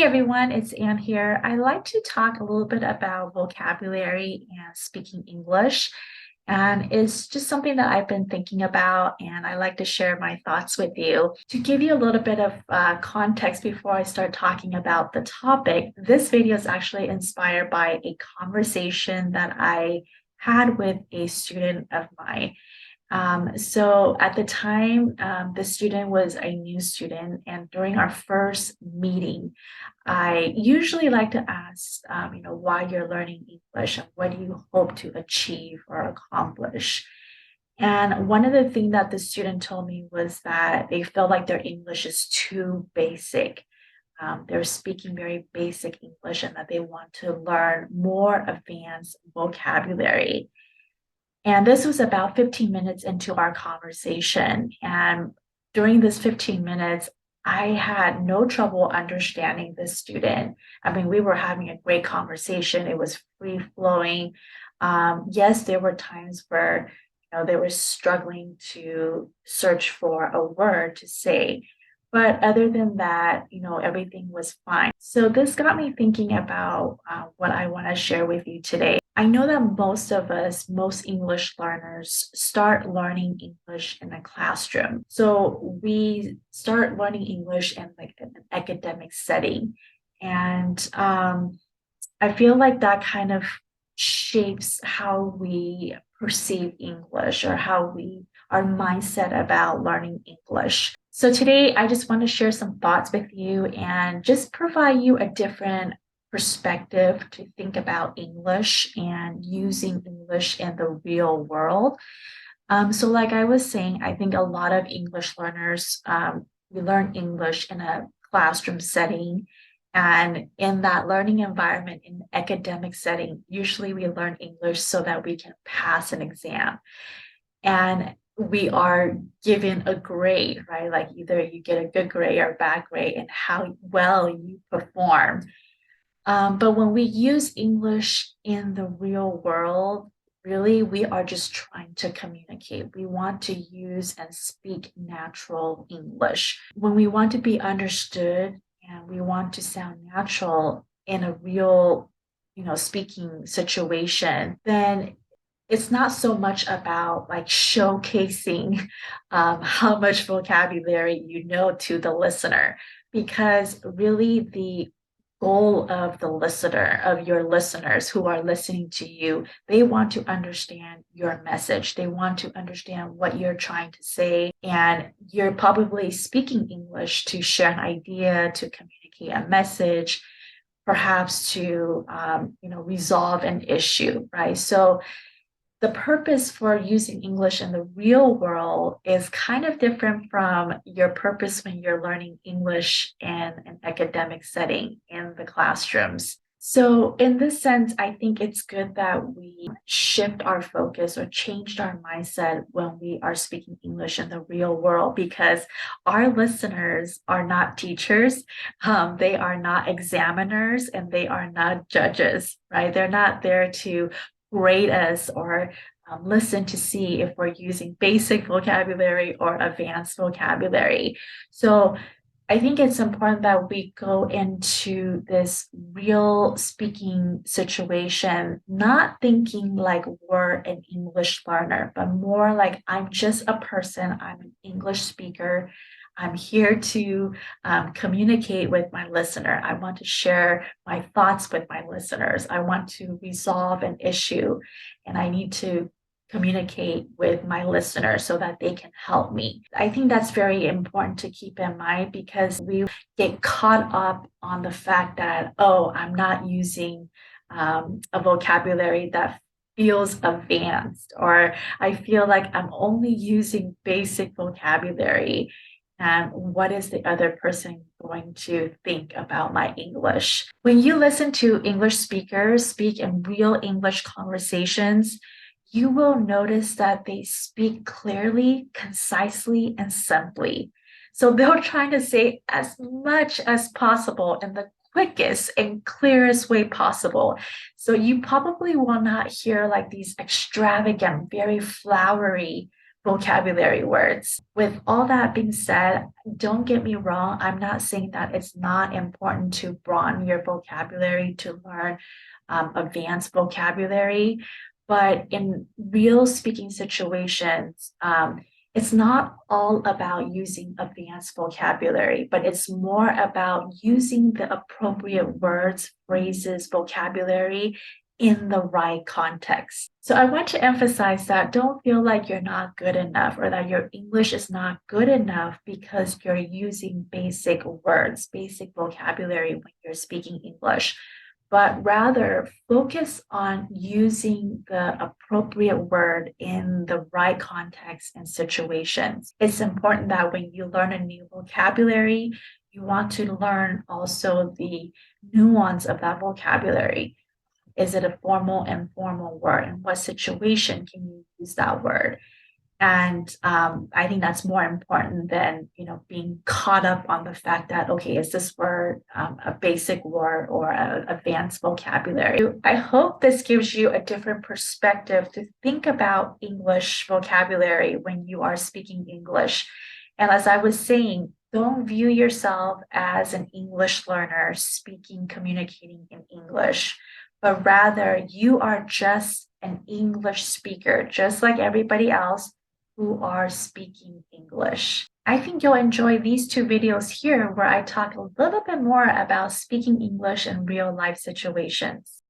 Hey everyone, it's Anne here. I like to talk a little bit about vocabulary and speaking English. And it's just something that I've been thinking about, and I like to share my thoughts with you. To give you a little bit of context before I start talking about the topic, this video is actually inspired by a conversation that I had with a student of mine. So at the time, the student was a new student, and during our first meeting, I usually like to ask, why you're learning English and what do you hope to achieve or accomplish. And one of the things that the student told me was that they felt like their English is too basic. They're speaking very basic English and that they want to learn more advanced vocabulary. And this was about 15 minutes into our conversation. And during this 15 minutes, I had no trouble understanding the student. I mean, we were having a great conversation. It was free flowing. Yes, there were times where, they were struggling to search for a word to say. But other than that, everything was fine. So this got me thinking about what I want to share with you today. I know that most of us, most English learners, start learning English in a classroom. So we start learning English in like an academic setting. And I feel like that kind of shapes how we perceive English or our mindset about learning English. So today I just want to share some thoughts with you and just provide you a different perspective to think about English and using English in the real world. So like I was saying, I think a lot of English learners, we learn English in a classroom setting. And in that learning environment, in academic setting, usually we learn English so that we can pass an exam. And we are given a grade, right? Like either you get a good grade or a bad grade and how well you perform. But when we use English in the real world, really, we are just trying to communicate. We want to use and speak natural English. When we want to be understood and we want to sound natural in a real, speaking situation, then it's not so much about like showcasing how much vocabulary you know to the listener, because really the goal of the listener, of your listeners who are listening to you, they want to understand your message. They want to understand what you're trying to say. And you're probably speaking English to share an idea, to communicate a message, perhaps to, resolve an issue, right? So the purpose for using English in the real world is kind of different from your purpose when you're learning English in an academic setting in the classrooms. So, in this sense, I think it's good that we shift our focus or changed our mindset when we are speaking English in the real world because our listeners are not teachers, they are not examiners, and they are not judges, right? They're not there to grade us or listen to see if we're using basic vocabulary or advanced vocabulary. So I think it's important that we go into this real speaking situation, not thinking like we're an English learner, but more like I'm just a person, I'm an English speaker. I'm here to communicate with my listener. I want to share my thoughts with my listeners. I want to resolve an issue, and I need to communicate with my listeners so that they can help me. I think that's very important to keep in mind because we get caught up on the fact that, oh, I'm not using a vocabulary that feels advanced, or I feel like I'm only using basic vocabulary. And what is the other person going to think about my English? When you listen to English speakers speak in real English conversations, you will notice that they speak clearly, concisely, and simply. So they're trying to say as much as possible in the quickest and clearest way possible. So you probably will not hear like these extravagant, very flowery vocabulary words. With all that being said, don't get me wrong, I'm not saying that it's not important to broaden your vocabulary to learn advanced vocabulary, but in real speaking situations, it's not all about using advanced vocabulary, but it's more about using the appropriate words, phrases, vocabulary in the right context. So I want to emphasize that don't feel like you're not good enough or that your English is not good enough because you're using basic words, basic vocabulary when you're speaking English, but rather focus on using the appropriate word in the right context and situations. It's important that when you learn a new vocabulary, you want to learn also the nuance of that vocabulary. Is it a formal, informal word? In what situation can you use that word? And I think that's more important than being caught up on the fact that okay, is this word a basic word or an advanced vocabulary? I hope this gives you a different perspective to think about English vocabulary when you are speaking English. And as I was saying, don't view yourself as an English learner speaking, communicating in English, but rather you are just an English speaker, just like everybody else who are speaking English. I think you'll enjoy these two videos here where I talk a little bit more about speaking English in real life situations.